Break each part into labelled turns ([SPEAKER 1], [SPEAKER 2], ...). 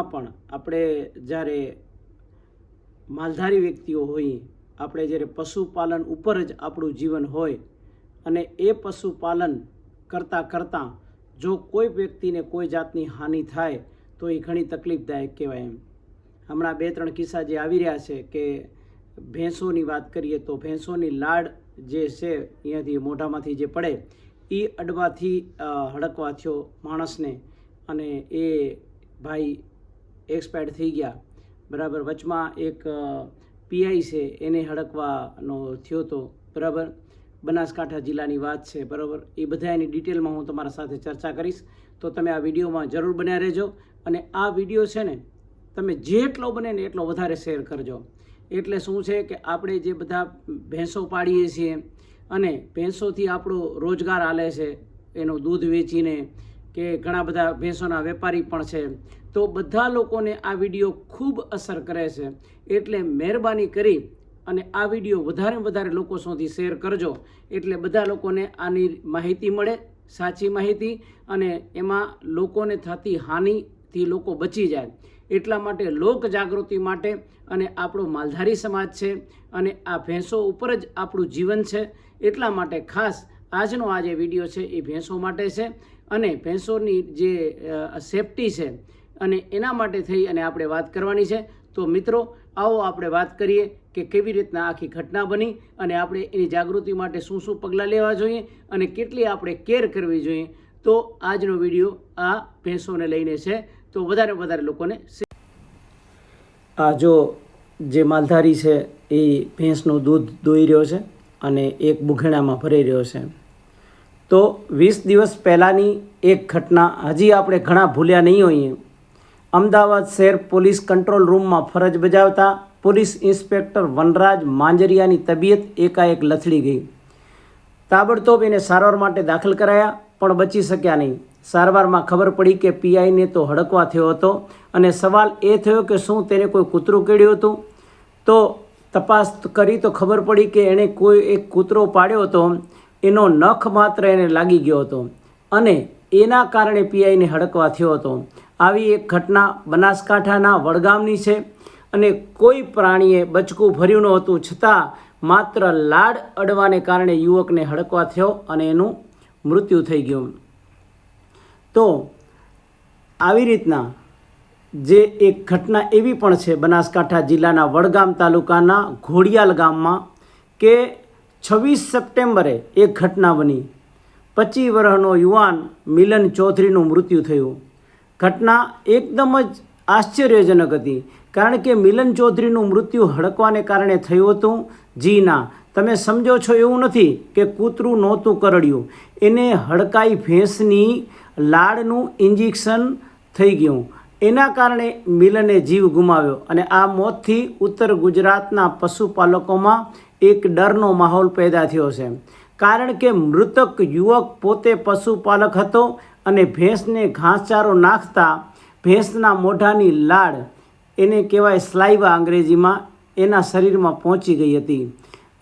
[SPEAKER 1] એમાં પણ આપણે જ્યારે માલધારી વ્યક્તિઓ હોઈએ, આપણે જ્યારે પશુપાલન ઉપર જ આપણું જીવન હોય અને એ પશુપાલન કરતાં કરતાં જો કોઈ વ્યક્તિને કોઈ જાતની હાનિ થાય તો એ ઘણી તકલીફદાયક કહેવાય. એમ હમણાં 2-3 કિસ્સા જે આવી રહ્યા છે કે ભેંસોની વાત કરીએ તો ભેંસોની લાડ જે છે અહીંયાથી મોઢામાંથી જે પડે એ અડવાથી હડકવા થયો માણસને અને એ ભાઈ એક્સપાયર્ડ થઈ ગયા. બરાબર. વચમાં એક પીઆઈ છે એને હડકવાનો થયો હતો. બરાબર. બનાસકાંઠા જિલ્લાની વાત છે. બરાબર. એ બધા એની ડિટેલમાં હું તમારા સાથે ચર્ચા કરીશ, તો તમે આ વિડીયોમાં જરૂર બન્યા રહેજો. અને આ વિડીયો છે ને તમે જેટલો બને ને એટલો વધારે શેર કરજો. એટલે શું છે કે આપણે જે બધા ભેંસો પાડીએ છીએ અને ભેંસોથી આપણો રોજગાર હાલે છે, એનું દૂધ વેચીને, કે ઘણા બધા ભેંસોના વેપારી પણ છે, તો બધા લોકોને આ વિડીયો ખૂબ અસર કરે છે. એટલે મહેરબાની કરી અને આ વિડીયો વધારે વધારે લોકો સુધી શેર કરજો, એટલે બધા લોકોને આની માહિતી મળે, સાચી માહિતી, અને એમાં લોકોને થતી હાનિથી લોકો બચી જાય. એટલા માટે લોક જાગૃતિ માટે, અને આપણો માલધારી સમાજ છે અને આ ભેંસો ઉપર જ આપણું જીવન છે, એટલા માટે ખાસ આજનો આ જે વિડીયો છે એ ભેંસો માટે છે. અને ભેંસોની જે સેફટી છે અને એના માટે થઈ અને આપણે વાત કરવાની છે. તો મિત્રો, આવો આપણે વાત કરીએ કે કેવી રીતના આખી ઘટના બની અને આપણે એની જાગૃતિ માટે શું શું પગલાં લેવા જોઈએ અને કેટલી આપણે કેર કરવી જોઈએ. તો આજનો વિડીયો આ ભેંસોને લઈને છે, તો વધારે વધારે લોકોને આ જો જે માલધારી છે એ ભેંસનું દૂધ દોઈ રહ્યો છે અને એક બુઘેણામાં ભરાઈ રહ્યો છે. તો 20 દિવસ પહેલાંની એક ઘટના હજી આપણે ઘણા ભૂલ્યા નહીં હોઈએ. અમદાવાદ શહેર પોલીસ કંટ્રોલ રૂમમાં ફરજ બજાવતા પોલીસ ઇન્સ્પેક્ટર વનરાજ માંજરિયાની તબિયત એકાએક લથડી ગઈ. તાબડતોબ એને સારવાર માટે દાખલ કરાયા, પણ બચી શક્યા નહીં. સારવારમાં ખબર પડી કે પીઆઈને તો હડકવા થયો હતો અને સવાલ એ થયો કે શું તેને કોઈ કૂતરું કેળ્યું હતું. તો તપાસ કરી તો ખબર પડી કે એણે કોઈ એક કૂતરો પાડ્યો હતો, એનો નખ માત્ર એને લાગી ગયો હતો અને એના કારણે પીઆઈને હડકવા થયો હતો. આવી એક ઘટના બનાસકાંઠાના વડગામની છે અને કોઈ પ્રાણીએ બચકું ભર્યું નહોતું, છતાં માત્ર લાડ અડવાને કારણે યુવકને હડકવા થયો અને એનું મૃત્યુ થઈ ગયું. તો આવી રીતના જે એક ઘટના એવી પણ છે બનાસકાંઠા જિલ્લાના વડગામ તાલુકાના ઘોડિયાલ ગામમાં કે 26 સપ્ટેમ્બરે એક ઘટના બની. 25 વર્ષનો યુવાન મિલન ચૌધરીનું મૃત્યુ થયું. ઘટના એકદમ જ આશ્ચર્યજનક હતી, કારણ કે મિલન ચૌધરીનું મૃત્યુ હડકવાને કારણે થયું હતું. જી ના, તમે સમજો છો એવું નથી કે કૂતરું નહોતું કરડ્યું, એને હડકાઈ ભેંસની લાડનું ઇન્જેક્શન થઈ ગયું, એના કારણે મિલને જીવ ગુમાવ્યો. અને આ મોતથી ઉત્તર ગુજરાતના પશુપાલકોમાં એક ડરનો માહોલ પેદા થયો છે, કારણ કે મૃતક યુવક પોતે પશુપાલક હતો અને ભેંસને ઘાસચારો નાખતા ભેંસના મોઢાની લાડ, એને કહેવાય સ્લાઇવા અંગ્રેજીમાં, એના શરીરમાં પહોંચી ગઈ હતી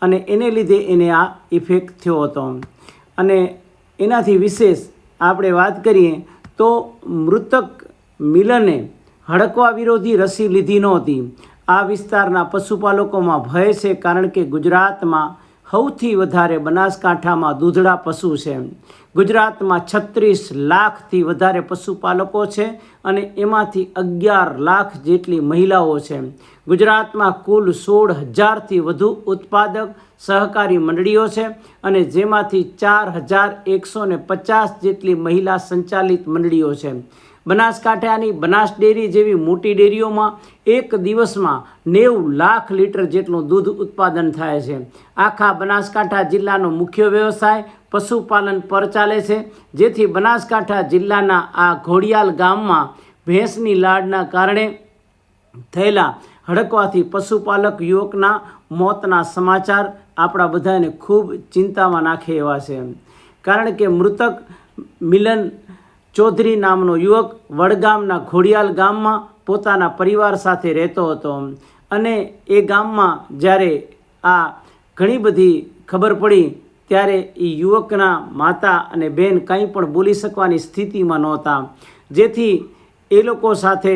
[SPEAKER 1] અને એને લીધે એને આ ઇફેક્ટ થયો હતો. અને એનાથી વિશેષ આપણે વાત કરીએ તો મૃતક મિલને હડકવા વિરોધી રસી લીધી નહોતી. આ વિસ્તારના પશુપાલકોમાં ભય છે, કારણ કે ગુજરાતમાં સૌથી વધારે બનાસકાંઠામાં દૂધડા પશુ છે. ગુજરાતમાં 36 લાખથી વધારે પશુપાલકો છે અને એમાંથી 11 લાખ જેટલી મહિલાઓ છે. ગુજરાતમાં કુલ 16,000થી વધુ ઉત્પાદક સહકારી મંડળીઓ છે અને જેમાંથી 4,150 જેટલી મહિલા સંચાલિત મંડળીઓ છે. બનાસકાંઠાની બનાસ ડેરી જેવી મોટી ડેરીઓમાં એક દિવસમાં 90 લાખ લીટર જેટલું દૂધ ઉત્પાદન થાય છે. આખા બનાસકાંઠા જિલ્લાનો મુખ્ય વ્યવસાય પશુપાલન પર ચાલે છે, જેથી બનાસકાંઠા જિલ્લાના આ ઘોડિયાલ ગામમાં ભેંસની લાડના કારણે થયેલા હડકવાથી પશુપાલક યુવકના મોતના સમાચાર આપણા બધાને ખૂબ ચિંતામાં નાખે એવા છે. કારણ કે મૃતક મિલન ચૌધરી નામનો યુવક વડગામના ઘોડિયાલ ગામમાં પોતાના પરિવાર સાથે રહેતો હતો અને એ ગામમાં જ્યારે આ ઘણી બધી ખબર પડી ત્યારે એ યુવકના માતા અને બહેન કંઈ પણ બોલી શકવાની સ્થિતિમાં નહોતા, જેથી એ લોકો સાથે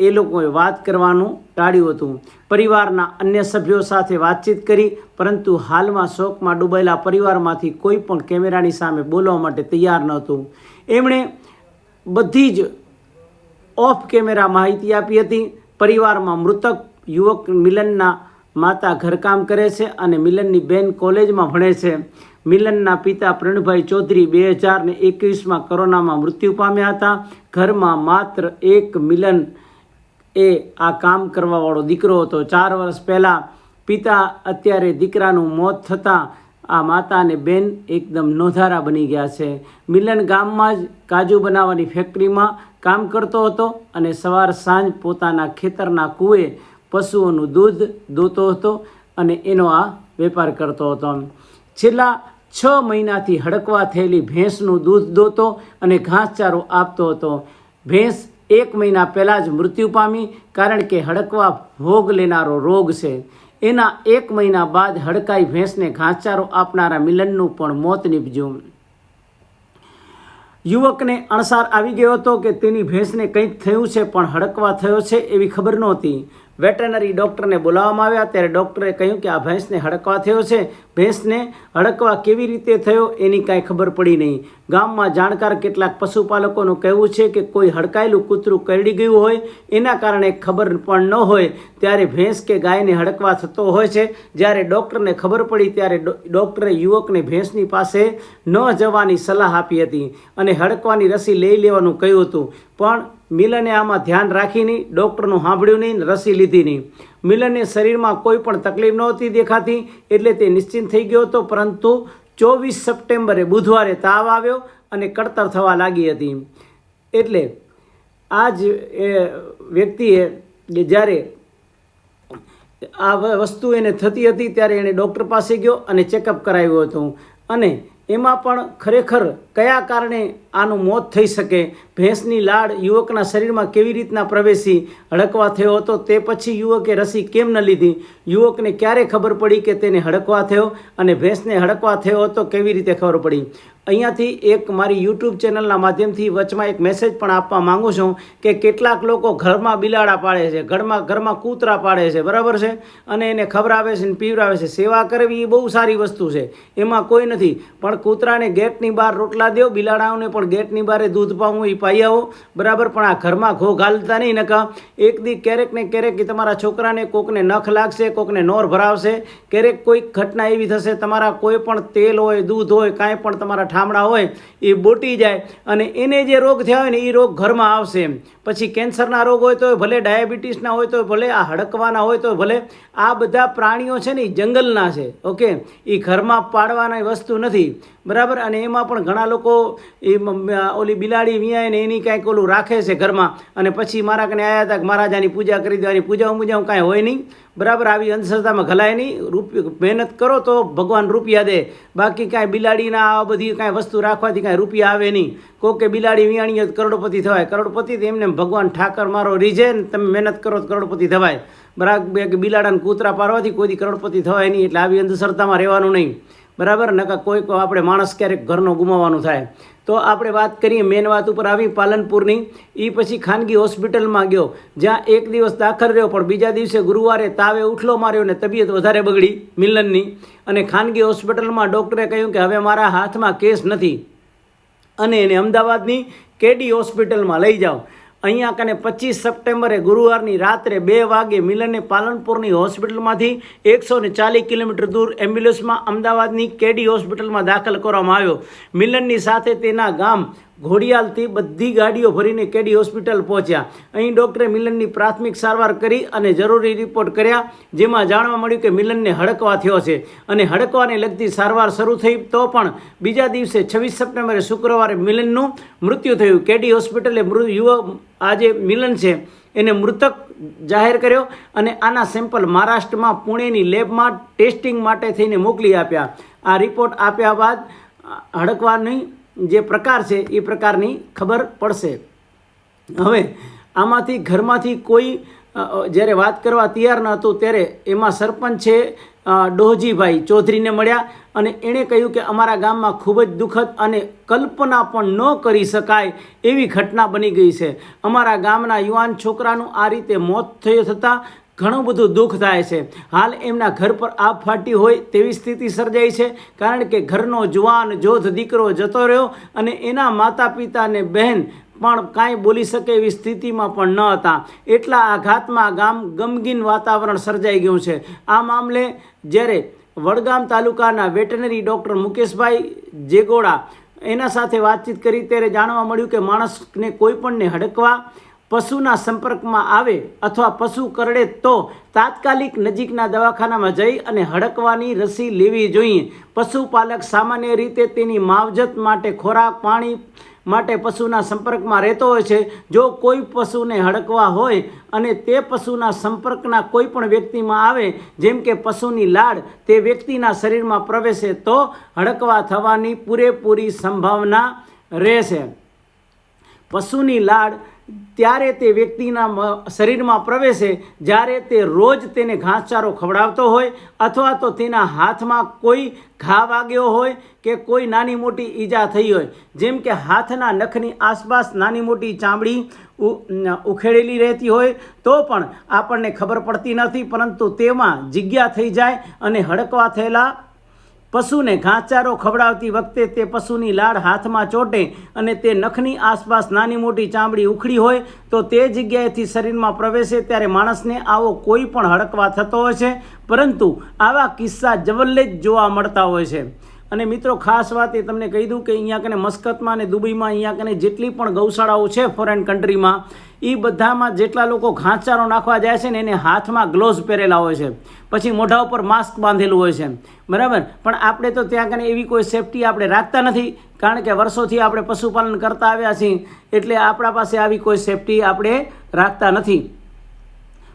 [SPEAKER 1] એ લોકોએ વાત કરવાનું ટાળ્યું હતું. પરિવારના અન્ય સભ્યો સાથે વાતચીત કરી, પરંતુ હાલમાં શોકમાં ડૂબેલા પરિવારમાંથી કોઈ પણ કેમેરાની સામે બોલવા માટે તૈયાર નહોતું. એમણે બધી જ ઓફ કેમેરા માહિતી આપી હતી. પરિવારમાં મૃતક યુવક મિલનના માતા ઘરકામ કરે છે અને મિલનની બેન કોલેજમાં ભણે છે. મિલનના પિતા પ્રણભાઈ ચૌધરી 2021માં કોરોનામાં મૃત્યુ પામ્યા હતા. ઘરમાં માત્ર એક મિલન એ આ કામ કરવાવાળો દીકરો હતો. 4 વર્ષ પહેલાં પિતા, અત્યારે દીકરાનું મોત થતાં આ માતા અને બેન એકદમ નોંધારા બની ગયા છે. મિલન ગામમાં જ કાજુ બનાવવાની ફેક્ટરીમાં કામ કરતો હતો અને સવાર સાંજ પોતાના ખેતરના કૂએ પશુઓનું દૂધ દોતો હતો અને એનો આ વેપાર કરતો હતો. છેલ્લા 6 મહિનાથી હડકવા થયેલી ભેંસનું દૂધ દોતો અને ઘાસચારો આપતો હતો. ભેંસ 1 મહિના પહેલાં જ મૃત્યુ પામી, કારણ કે હડકવા ભોગ લેનારો રોગ છે. એના 1 મહિના બાદ હડકાઈ ભેંસને ઘાસચારો આપનારા મિલનનું પણ મોત નીપજ્યું. યુવકને અણસાર આવી ગયો હતો કે તેની ભેંસને કંઈક થયું છે, પણ હડકવા થયો છે એવી ખબર નહોતી. વેટરનરી ડૉક્ટરને બોલાવવામાં આવ્યા ત્યારે ડૉક્ટરે કહ્યું કે આ ભેંસને હડકવા થયો છે. ભેંસને હડકવા કેવી રીતે થયો એની કાંઈ ખબર પડી નહીં. ગામમાં જાણકાર કેટલાક પશુપાલકોનું કહેવું છે કે કોઈ હડકાયેલું કૂતરું કરડી ગયું હોય, એના કારણે ખબર પણ ન હોય ત્યારે ભેંસ કે ગાયને હડકવા થતો હોય છે. જ્યારે ડૉક્ટરને ખબર પડી ત્યારે ડૉક્ટરે યુવકને ભેંસની પાસે ન જવાની સલાહ આપી હતી અને હડકવાની રસી લઈ લેવાનું કહ્યું હતું. પણ મિલને આમાં ધ્યાન રાખી નહીં, ડૉક્ટરનું સાંભળ્યું નહીં, રસી લીધી નહીં. મિલનને શરીરમાં કોઈ પણ તકલીફ નહોતી દેખાતી, એટલે તે નિશ્ચિંત થઈ ગયો હતો. પરંતુ 24 સપ્ટેમ્બરે બુધવારે તાવ આવ્યો અને કળતર થવા લાગી હતી. એટલે આ જ વ્યક્તિએ જ્યારે આ વસ્તુ એને થતી હતી ત્યારે એણે ડૉક્ટર પાસે ગયો અને ચેકઅપ કરાવ્યું હતું. અને એમાં પણ ખરેખર કયા કારણે આનું મોત થઈ શકે, ભેંસની લાળ યુવકના શરીરમાં કેવી રીતના પ્રવેશી હડકવા થયો હતો, તે પછી યુવકે રસી કેમ ન લીધી, યુવકને ક્યારે ખબર પડી કે તેને હડકવા થયો અને ભેંસને હડકવા થયો હતો કેવી રીતે ખબર પડી. અહીંયાથી એક મારી યુટ્યુબ ચેનલના માધ્યમથી વચમાં એક મેસેજ પણ આપવા માગું છું કે કેટલાક લોકો ઘરમાં બિલાડા પાળે છે, ઘરમાં કૂતરા પાળે છે, બરાબર છે, અને એને ખવડાવે છે ને પીવડાવે છે. સેવા કરવી એ બહુ સારી વસ્તુ છે, એમાં કોઈ નથી. પણ કૂતરાને ગેટની બહાર રોટલા દો, બિલાડાઓને પણ ગેટની બહાર દૂધ પાવું એ પાઈ આવો, બરાબર. પણ આ ઘરમાં ઘો ઘાલતા નહીં. નકા એક દી ક્યારેક ને ક્યારેક તમારા છોકરાને કોકને નખ લાગશે, કોકને નોર ભરાવશે, ક્યારેક કોઈક ઘટના એવી થશે, તમારા કોઈ પણ તેલ હોય, દૂધ હોય, કાંઈ પણ તમારા ઠામડા હોય એ બોટી જાય અને એને જે રોગ થયા હોય ને એ રોગ ઘરમાં આવશે. પછી કેન્સરના રોગ હોય તો ભલે, ડાયાબિટીસના હોય તો ભલે, આ હડકવાના હોય તો ભલે. આ બધા પ્રાણીઓ છે ને એ જંગલના છે, ઓકે, એ ઘરમાં પાડવાના વસ્તુ નથી, બરાબર. અને એમાં પણ ઘણા લોકો એ ઓલી બિલાડી વિયાય ને એની કાંઈક ઓલું રાખે છે ઘરમાં, અને પછી મારા કને આવ્યા હતા કે મહારાજાની પૂજા કરી દેવાની. પૂજાઓ કાંઈ હોય નહીં, બરાબર. આવી અંધશ્રદ્ધામાં ઘલાય નહીં. મહેનત કરો તો ભગવાન રૂપિયા દે, બાકી કાંઈ બિલાડીના આ બધી કાંઈ વસ્તુ રાખવાથી કાંઈ રૂપિયા આવે નહીં. કોકે બિલાડી વિયાણીએ કરોડપતિ થવાય, કરોડપતિ તો એમને ભગવાન ઠાકર મારો રીઝે ને તમે મહેનત કરો તો કરોડપતિ થવાય, બરાબર. કે બિલાડાને કૂતરા પારવાથી કોઈ કરોડપતિ થવાય નહીં. એટલે આવી અંધશ્રદ્ધામાં રહેવાનું નહીં, બરાબર. નકા કોઈ આપણે માણસ ક્યારેક ઘરનો ગુમાવવાનું થાય. તો આપણે વાત કરીએ મેન વાત ઉપર આવી પાલનપુરની. એ પછી ખાનગી હોસ્પિટલમાં ગયો, જ્યાં 1 દિવસ દાખલ રહ્યો, પણ બીજા દિવસે ગુરુવારે તાવે ઉઠલો માર્યો ને તબિયત વધારે બગડી મિલનની. અને ખાનગી હોસ્પિટલમાં ડૉક્ટરે કહ્યું કે હવે મારા હાથમાં કેસ નથી અને એને અમદાવાદની કેડી હોસ્પિટલમાં લઈ જાઓ. અહીંયા કને 25 સપ્ટેમ્બરે ગુરુવારની રાત્રે 2 વાગે મિલનને પાલનપુરની હોસ્પિટલમાંથી 140 કિલોમીટર દૂર એમ્બ્યુલન્સમાં અમદાવાદની કેડી હોસ્પિટલમાં દાખલ કરવામાં આવ્યો. મિલનની સાથે તેના ગામ ઘોડિયાલથી બધી ગાડીઓ ભરીને કેડી હોસ્પિટલ પહોંચ્યા. અહીં ડૉક્ટરે મિલનની પ્રાથમિક સારવાર કરી અને જરૂરી રિપોર્ટ કર્યા, જેમાં જાણવા મળ્યું કે મિલનને હડકવા થયો છે અને હડકવાને લગતી સારવાર શરૂ થઈ. તો પણ બીજા દિવસે 26 સપ્ટેમ્બરે શુક્રવારે મિલનનું મૃત્યુ થયું. કેડી હોસ્પિટલે યુવક આ જે મિલન છે એને મૃતક જાહેર કર્યો અને આના સેમ્પલ મહારાષ્ટ્રમાં પુણેની લેબમાં ટેસ્ટિંગ માટે થઈને મોકલી આપ્યા. આ રિપોર્ટ આપ્યા બાદ હડકવાની જે પ્રકાર છે એ પ્રકારની ખબર પડશે. હવે આમાંથી ઘરમાંથી કોઈ જ્યારે વાત કરવા તૈયાર ન હતું ત્યારે એમાં સરપંચ છે ડોહજીભાઈ ચૌધરીને મળ્યા અને એણે કહ્યું કે અમારા ગામમાં ખૂબ જ દુઃખદ અને કલ્પના પણ ન કરી શકાય એવી ઘટના બની ગઈ છે. અમારા ગામના યુવાન છોકરાનું આ રીતે મોત થયું થતાં ઘણું બધું દુઃખ થાય છે. હાલ એમના ઘર પર આગ ફાટી હોય તેવી સ્થિતિ સર્જાઈ છે, કારણ કે ઘરનો જુવાન જોધ દીકરો જતો રહ્યો અને એના માતા પિતા અને બહેન પણ કાંઈ બોલી શકે એવી સ્થિતિમાં પણ ન હતા. એટલા આઘાતમાં ગમગીન વાતાવરણ સર્જાઈ ગયું છે. આ મામલે જ્યારે વડગામ તાલુકાના વેટરનરી ડૉક્ટર મુકેશભાઈ જેગોડા એના સાથે વાતચીત કરી ત્યારે જાણવા મળ્યું કે માણસને કોઈપણને હડકવા પશુના સંપર્કમાં આવે અથવા પશુ કરડે તો તાત્કાલિક નજીકના દવાખાનામાં જઈ અને હડકવાની રસી લેવી જોઈએ. પશુપાલક સામાન્ય રીતે તેની માવજત માટે ખોરાક પાણી માટે પશુના સંપર્કમાં રહેતો હોય છે. જો કોઈ પશુને હડકવા હોય અને તે પશુના સંપર્કના કોઈ પણ વ્યક્તિમાં આવે, જેમ કે પશુની લાળ તે વ્યક્તિના શરીરમાં પ્રવેશે તો હડકવા થવાની પૂરેપૂરી સંભાવના રહેશે. પશુની લાળ ત્યારે તે વ્યક્તિના શરીરમાં પ્રવેશે જ્યારે તે રોજ તેને ઘાસચારો ખવડાવતો હોય અથવા તો તેના હાથમાં કોઈ ઘા વાગ્યો હોય કે કોઈ નાની મોટી ઈજા થઈ હોય, જેમ કે હાથના નખની આસપાસ નાની મોટી ચામડી ઉખેડેલી રહેતી હોય તો પણ આપણને ખબર પડતી નથી, પરંતુ તેમાં જગ્યા થઈ જાય અને હડકવા થયેલા પશુને ઘાસચારો ખવડાવતી વખતે તે પશુની લાળ હાથમાં ચોંટે અને તે નખની આસપાસ નાની મોટી ચામડી ઉખડી હોય તો તે જગ્યાએથી શરીરમાં પ્રવેશે ત્યારે માણસને આવો કોઈ પણ હડકવા થતો હોય છે. પરંતુ આવા કિસ્સા જવલ્લે જ જોવા મળતા હોય છે. અને મિત્રો, ખાસ વાત એ તમને કહી દઉં કે અહીંયા કને મસ્કતમાં અને દુબઈમાં અહીંયા કને જેટલી પણ ગૌશાળાઓ છે ફોરેન કન્ટ્રીમાં, એ બધામાં જેટલા લોકો ઘાસચારો નાખવા જાય છે ને એને હાથમાં ગ્લોવ્સ પહેરેલા હોય છે, પછી મોઢા ઉપર માસ્ક બાંધેલું હોય છે, બરાબર. પણ આપણે તો ત્યાં કને એવી કોઈ સેફટી આપણે રાખતા નથી, કારણ કે વર્ષોથી આપણે પશુપાલન કરતા આવ્યા છીએ એટલે આપણા પાસે આવી કોઈ સેફટી આપણે રાખતા નથી.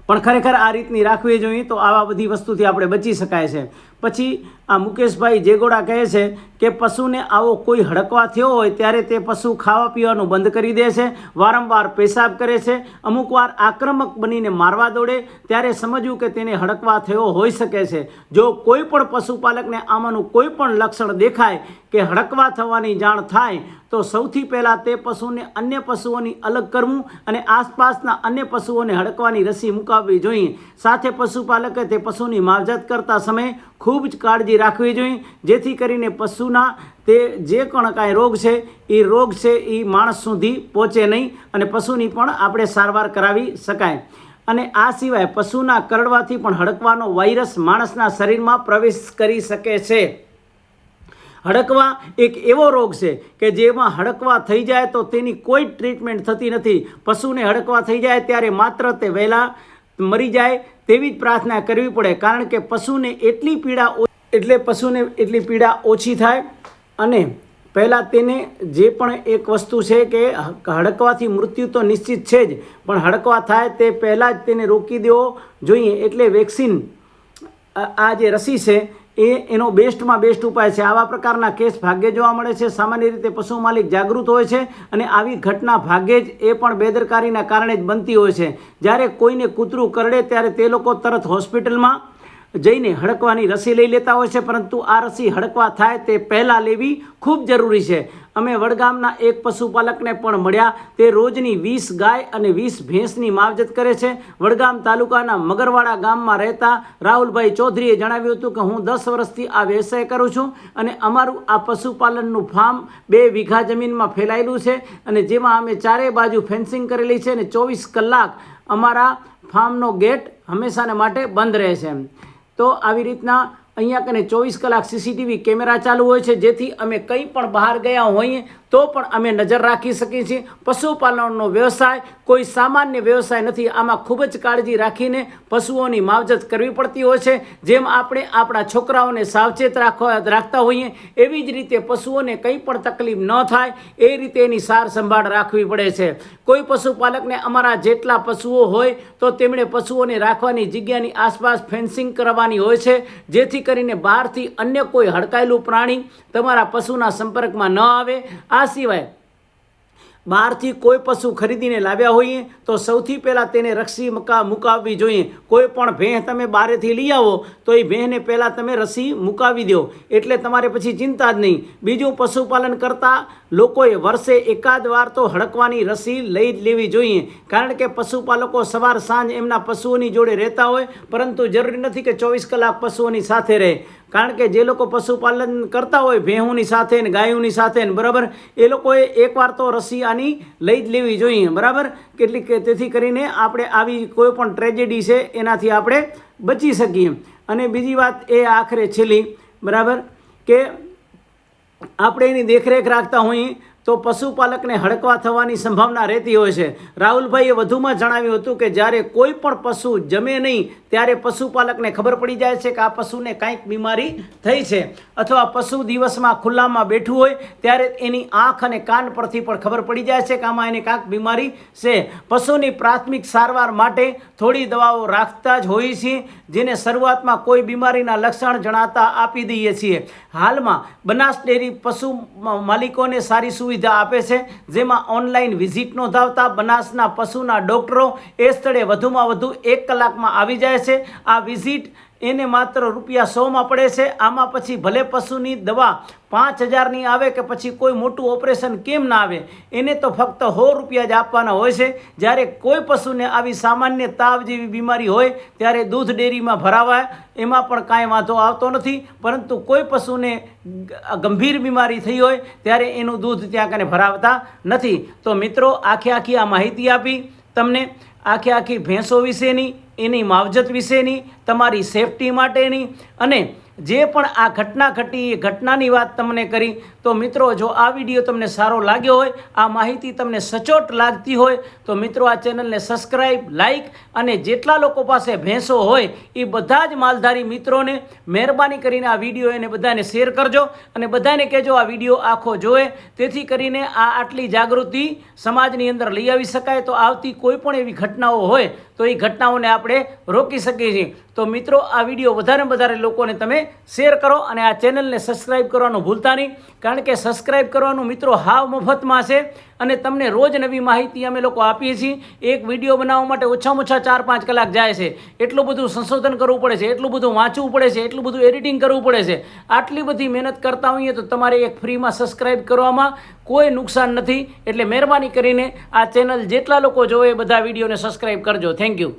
[SPEAKER 1] પણ ખરેખર આ રીતની રાખવી જોઈએ તો આવા બધી વસ્તુથી આપણે બચી શકાય છે. પછી આ મુકેશભાઈ જેગોડા કહે છે કે પશુને આવો કોઈ હડકવા થયો હોય ત્યારે તે પશુ ખાવા પીવાનું બંધ કરી દે છે, વારંવાર પેશાબ કરે છે, અમુક વાર આક્રમક બનીને મારવા દોડે, ત્યારે સમજવું કે તેને હડકવા થયો હોઈ શકે છે. જો કોઈ પણ પશુપાલકને આમાંનું કોઈ પણ લક્ષણ દેખાય કે હડકવા થવાની જાણ થાય તો સૌથી પહેલાં તે પશુને અન્ય પશુઓની અલગ કરવું અને આસપાસના અન્ય પશુઓને હડકવાની રસી મુકાવવી જોઈએ. સાથે પશુપાલકે તે પશુની માવજત કરતા સમયે ખૂબ જ કાળજી રાખવી જોઈએ, જેથી કરીને પશુના તે જે પણ કાંઈ રોગ છે એ માણસ સુધી પહોંચે નહીં અને પશુની પણ આપણે સારવાર કરાવી શકાય. અને આ સિવાય પશુના કરડવાથી પણ હડકવાનો વાયરસ માણસના શરીરમાં પ્રવેશ કરી શકે છે. હડકવા એક એવો રોગ છે કે જેમાં હડકવા થઈ જાય તો તેની કોઈ ટ્રીટમેન્ટ થતી નથી. પશુને હડકવા થઈ જાય ત્યારે માત્ર તે વહેલા મરી જાય તેવી જ પ્રાર્થના કરવી પડે, કારણ કે પશુને એટલી પીડા ઓછી થાય. અને પહેલાં તેને જે પણ એક વસ્તુ છે કે હડકવાથી મૃત્યુ તો નિશ્ચિત છે જ, પણ હડકવા થાય તે પહેલાં જ તેને રોકી દેવો જોઈએ. એટલે વેક્સિન, આ જે રસી છે એનો બેસ્ટમાં બેસ્ટ ઉપાય છે. આવા પ્રકારના કેસ ભાગ્યે જોવા મળે છે. સામાન્ય રીતે પશુ માલિક જાગૃત હોય છે અને આવી ઘટના ભાગ્યે જ એ પણ બેદરકારીના કારણે જ બનતી હોય છે. જ્યારે કોઈને કૂતરું કરડે ત્યારે તે લોકો તરત હોસ્પિટલમાં જઈને હડકવાની રસી લઈ લેતા હોય છે, પરંતુ આ રસી હડકવા થાય તે પહેલાં લેવી ખૂબ જરૂરી છે. અમે વડગામના એક પશુપાલકને પણ મળ્યા. તે રોજની 20 ગાય અને 20 ભેંસની માવજત કરે છે. વડગામ તાલુકાના મગરવાડા ગામમાં રહેતા રાહુલભાઈ ચૌધરીએ જણાવ્યું હતું કે હું 10 વર્ષથી આ વ્યવસાય કરું છું અને અમારું આ પશુપાલનનું ફાર્મ 2 વીઘા જમીનમાં ફેલાયેલું છે અને જેમાં અમે ચારે બાજુ ફેન્સિંગ કરેલી છે અને 24 કલાક અમારા ફાર્મનો ગેટ હંમેશાને માટે બંધ રહે છે. તો આવી રીતના અહીંયા કને 24 કલાક સીસીટીવી કેમેરા ચાલુ હોય છે, જેથી અમે કંઈ પણ બહાર ગયા હોઈએ તો પણ અમે નજર રાખી શકીએ છીએ. પશુપાલનનો વ્યવસાય કોઈ સામાન્ય વ્યવસાય નથી. આમાં ખૂબ જ કાળજી રાખીને પશુઓની માવજત કરવી પડતી હોય છે. જેમ આપણે આપણા છોકરાઓને સાવચેત રાખતા હોઈએ એવી જ રીતે પશુઓને કંઈ પણ તકલીફ ન થાય એ રીતે એની સાર સંભાળ રાખવી પડે છે. કોઈ પશુપાલકને અમારા જેટલા પશુઓ હોય તો તેમણે પશુઓને રાખવાની જગ્યાની આસપાસ ફેન્સિંગ કરવાની હોય છે, જેથી કરીને બહારથી અન્ય કોઈ હડકાયેલું પ્રાણી તમારા પશુના સંપર્કમાં ન આવે. આ સિવાય બહારથી કોઈ પશુ ખરીદીને લાવ્યા હોઈએ તો સૌથી પહેલાં તેને રસી મુકાવવી જોઈએ. કોઈ પણ ભેંસ તમે બહારેથી લઈ આવો તો એ ભેંસને પહેલાં તમે રસી મુકાવી દો, એટલે તમારે પછી ચિંતા જ નહીં. બીજું, પશુપાલન કરતા લોકોએ વર્ષે એકાદ વાર તો હડકવાની રસી લઈ જ લેવી જોઈએ, કારણ કે પશુપાલકો સવાર સાંજ એમના પશુઓની જોડે રહેતા હોય, પરંતુ જરૂરી નથી કે 24 કલાક પશુઓની સાથે રહે. કારણ કે જે લોકો પશુપાલન કરતા હોય ભેંસોની સાથે ને ગાયોની સાથે ને બરાબર, એ લોકોએ એકવાર તો રસી આની લઈ જ લેવી જોઈએ બરાબર. તેથી કરીને આપણે આવી કોઈ પણ ટ્રેજેડી છે એનાથી આપણે બચી શકીએ. અને બીજી વાત એ આખરે છેલ્લી બરાબર, કે આપણે એની દેખરેખ રાખતા હોઈએ તો પશુપાલકને હડકવા થવાની સંભાવના રહેતી હોય છે. રાહુલભાઈએ વધુમાં જણાવ્યું હતું કે જ્યારે કોઈ પણ પશુ જમે નહીં ત્યારે પશુપાલકને ખબર પડી જાય છે કે આ પશુને કાંઈક બીમારી થઈ છે, અથવા પશુ દિવસમાં ખુલ્લામાં બેઠું હોય ત્યારે એની આંખ અને કાન પરથી પણ ખબર પડી જાય છે કે આમાં એને કાંઈક બીમારી છે. પશુની પ્રાથમિક સારવાર માટે થોડી દવાઓ રાખતા જ હોઈએ છીએ, જેને શરૂઆતમાં કોઈ બીમારીના લક્ષણ જણાતા આપી દઈએ છીએ. હાલમાં બનાસ ડેરી પશુ માલિકોને સારી સુવિધા આપે છે, જેમાં ઓનલાઈન વિઝિટ નોંધાવતા બનાસના પશુના ડોક્ટરો એ સ્થળે વધુમાં વધુ 1 કલાકમાં આવી જાય છે. આ વિઝિટ એને માત્ર ₹100 પડે છે. આમાં પછી ભલે પશુની દવા 5000ની આવે કે પછી કોઈ મોટું ઓપરેશન કેમ ના આવે, એને તો ફક્ત ₹100 જ આપવાના હોય છે. જ્યારે કોઈ પશુને આવી સામાન્ય તાવ જેવી બીમારી હોય ત્યારે દૂધ ડેરીમાં ભરાવાય, એમાં પણ કાંઈ વાંધો આવતો નથી. પરંતુ કોઈ પશુને ગંભીર બીમારી થઈ હોય ત્યારે એનું દૂધ ત્યાં કને ભરાવતા નથી. તો મિત્રો, આખી આ માહિતી આપી તમને, આખી ભેંસો વિશેની, એની માવજત વિશેની, તમારી સેફટી માટેની, અને જે પણ આ ઘટના ઘટી એ ઘટનાની વાત તમને કરી. તો મિત્રો, જો આ વિડીયો તમને સારો લાગ્યો હોય, આ માહિતી તમને સચોટ લાગતી હોય તો મિત્રો આ ચેનલને સબસ્ક્રાઈબ, લાઈક, અને જેટલા લોકો પાસે ભેંસો હોય એ બધા જ માલધારી મિત્રોને મહેરબાની કરીને આ વિડીયો એને બધાને શેર કરજો, અને બધાને કહેજો આ વિડીયો આખો જોવે, તેથી કરીને આટલી જાગૃતિ સમાજની અંદર લઈ આવી શકાય. તો આવતી કોઈ પણ એવી ઘટનાઓ હોય તો એ ઘટનાઓને આપણે રોકી શકીએ છીએ. તો મિત્રો, આ વિડીયો વધારે લોકોને તમે શેર કરો, અને આ ચેનલને સબસ્ક્રાઈબ કરવાનું ભૂલતા નહીં, કારણ કે સબસ્ક્રાઈબ કરવાનું મિત્રો હાવ મફતમાં છે, અને તમને રોજ નવી માહિતી અમે લોકો આપીએ છીએ. એક વિડીયો બનાવવા માટે ઓછામાં ઓછા 4-5 કલાક જાય છે. એટલું બધું સંશોધન કરવું પડે છે, એટલું બધું વાંચવું પડે છે, એટલું બધું એડિટિંગ કરવું પડે છે. આટલી બધી મહેનત કરતા હોઈએ તો તમારે એક ફ્રીમાં સબસ્ક્રાઈબ કરવામાં કોઈ નુકસાન નથી. એટલે મહેરબાની કરીને આ ચેનલ જેટલા લોકો જોવે એ બધા વિડીયોને સબસ્ક્રાઈબ કરજો. Thank you.